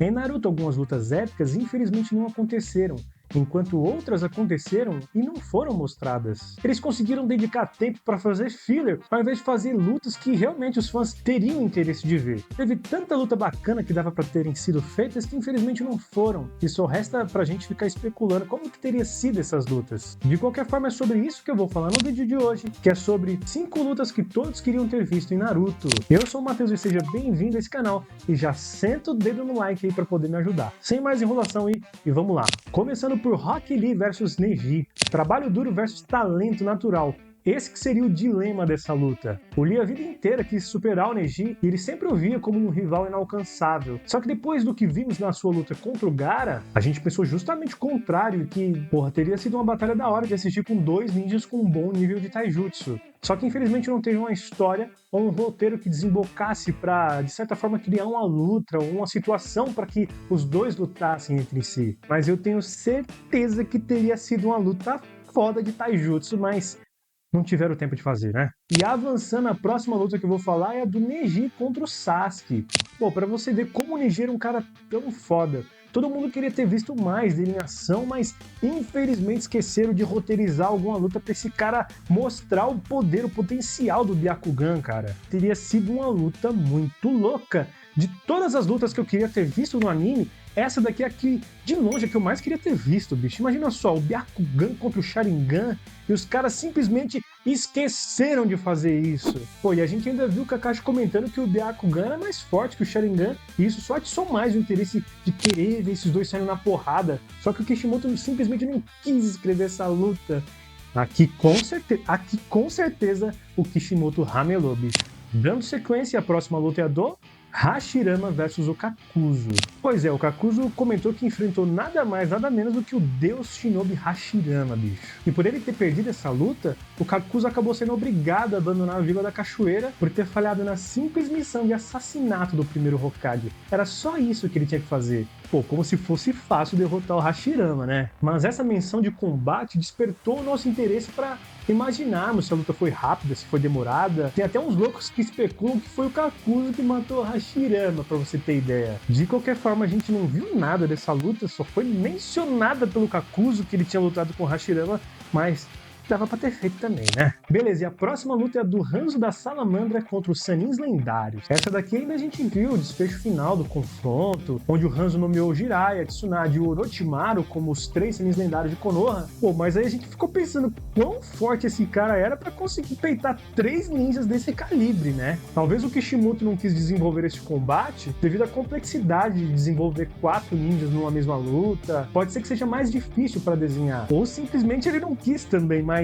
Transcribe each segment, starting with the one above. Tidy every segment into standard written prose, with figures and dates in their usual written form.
Em Naruto, algumas lutas épicas infelizmente não aconteceram, enquanto outras aconteceram e não foram mostradas. Eles conseguiram dedicar tempo para fazer filler, ao invés de fazer lutas que realmente os fãs teriam interesse de ver. Teve tanta luta bacana que dava para terem sido feitas que infelizmente não foram, e só resta pra gente ficar especulando como que teria sido essas lutas. De qualquer forma, é sobre isso que eu vou falar no vídeo de hoje, que é sobre 5 lutas que todos queriam ter visto em Naruto. Eu sou o Matheus e seja bem-vindo a esse canal, e já senta o dedo no like aí para poder me ajudar. Sem mais enrolação e vamos lá. Começando por Rock Lee versus Neji, trabalho duro versus talento natural. Esse que seria o dilema dessa luta. O Lee a vida inteira quis superar o Neji e ele sempre o via como um rival inalcançável. Só que depois do que vimos na sua luta contra o Gaara, a gente pensou justamente o contrário, que, teria sido uma batalha da hora de assistir com 2 ninjas com um bom nível de taijutsu. Só que infelizmente não teve uma história ou um roteiro que desembocasse para, de certa forma, criar uma luta ou uma situação para que os dois lutassem entre si. Mas eu tenho certeza que teria sido uma luta foda de taijutsu, mas não tiveram tempo de fazer, né? E avançando, a próxima luta que eu vou falar é a do Neji contra o Sasuke. Pra você ver como o Neji era um cara tão foda. Todo mundo queria ter visto mais dele em ação, mas infelizmente esqueceram de roteirizar alguma luta pra esse cara mostrar o poder, o potencial do Byakugan, cara. Teria sido uma luta muito louca. De todas as lutas que eu queria ter visto no anime, essa daqui é que, de longe, é que eu mais queria ter visto, bicho. Imagina só, o Byakugan contra o Sharingan, e os caras simplesmente esqueceram de fazer isso. E a gente ainda viu o Kakashi comentando que o Byakugan era mais forte que o Sharingan, e isso só atiçou mais o interesse de querer ver esses dois saindo na porrada. Só que o Kishimoto simplesmente não quis escrever essa luta. Aqui com certeza o Kishimoto ramelou, bicho. Dando sequência, a próxima luta é a do Hashirama versus o Kakuzu. Pois é, o Kakuzu comentou que enfrentou nada mais, nada menos do que o deus Shinobi Hashirama, bicho. E por ele ter perdido essa luta, o Kakuzu acabou sendo obrigado a abandonar a Vila da Cachoeira por ter falhado na simples missão de assassinato do primeiro Hokage. Era só isso que ele tinha que fazer. Como se fosse fácil derrotar o Hashirama, né? Mas essa menção de combate despertou o nosso interesse para imaginarmos se a luta foi rápida, se foi demorada. Tem até uns loucos que especulam que foi o Kakuzu que matou o Hashirama, pra você ter ideia. De qualquer forma, a gente não viu nada dessa luta, só foi mencionada pelo Kakuzu que ele tinha lutado com o Hashirama, mas dava pra ter feito também, né? Beleza, e a próxima luta é a do Hanzo da Salamandra contra os Sanins Lendários. Essa daqui ainda a gente viu o desfecho final do confronto, onde o Hanzo nomeou o Jiraiya, Tsunade e o Orochimaru como os 3 Sanins Lendários de Konoha. Mas aí a gente ficou pensando quão forte esse cara era pra conseguir peitar 3 ninjas desse calibre, né? Talvez o Kishimoto não quis desenvolver esse combate devido à complexidade de desenvolver 4 ninjas numa mesma luta. Pode ser que seja mais difícil pra desenhar. Ou simplesmente ele não quis também, mas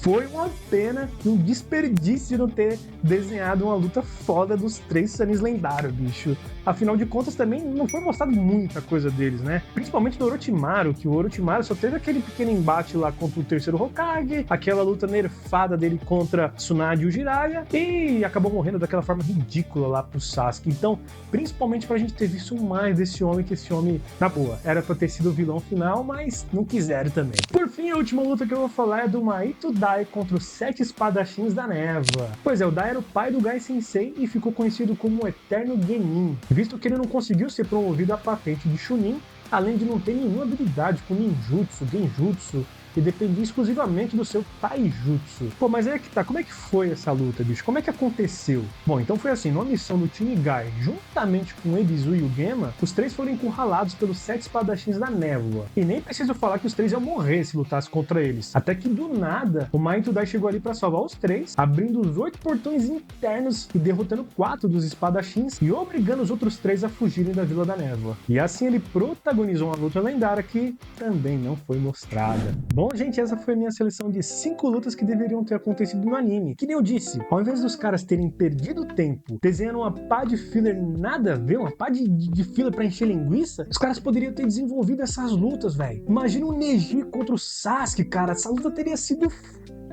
foi uma pena, um desperdício não ter desenhado uma luta foda dos 3 Sanins lendários, bicho. Afinal de contas, também não foi mostrado muita coisa deles, né? Principalmente do Orochimaru, que o Orochimaru só teve aquele pequeno embate lá contra o terceiro Hokage, aquela luta nerfada dele contra Tsunade e o Jiraiya, e acabou morrendo daquela forma ridícula lá pro Sasuke. Então, principalmente pra gente ter visto mais desse homem, que esse homem, na boa, era pra ter sido o vilão final, mas não quiseram também. Por fim, a última luta que eu vou falar é do Mahito Dai contra os 7 espadachins da névoa. Pois é, o Dai era o pai do Gai Sensei e ficou conhecido como o Eterno Genin, visto que ele não conseguiu ser promovido à patente de Chunin, além de não ter nenhuma habilidade com ninjutsu, genjutsu, e dependia exclusivamente do seu taijutsu. Mas aí é que tá, como é que foi essa luta, bicho? Como é que aconteceu? Então foi assim, numa missão do time Gai, juntamente com o Ebisu e o Gema, os 3 foram encurralados pelos 7 espadachins da névoa. E nem preciso falar que os 3 iam morrer se lutasse contra eles. Até que do nada, o Mahito Dai chegou ali pra salvar os 3, abrindo os 8 portões internos e derrotando 4 dos espadachins e obrigando os outros 3 a fugirem da Vila da Névoa. E assim ele protagonizou uma luta lendária que também não foi mostrada. Bom, gente, essa foi a minha seleção de 5 lutas que deveriam ter acontecido no anime. Que nem eu disse, ao invés dos caras terem perdido tempo desenhando uma pá de filler nada a ver, uma pá de filler pra encher linguiça, os caras poderiam ter desenvolvido essas lutas, velho. Imagina o Neji contra o Sasuke, cara. Essa luta teria sido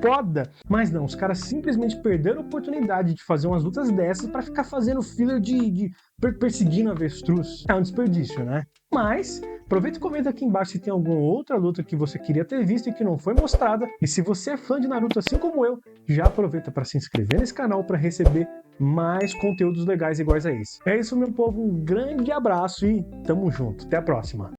foda. Mas não, os caras simplesmente perderam a oportunidade de fazer umas lutas dessas pra ficar fazendo filler de perseguindo avestruz. É um desperdício, né? Mas aproveita e comenta aqui embaixo se tem alguma outra luta que você queria ter visto e que não foi mostrada. E se você é fã de Naruto assim como eu, já aproveita para se inscrever nesse canal para receber mais conteúdos legais iguais a esse. É isso, meu povo. Um grande abraço e tamo junto. Até a próxima.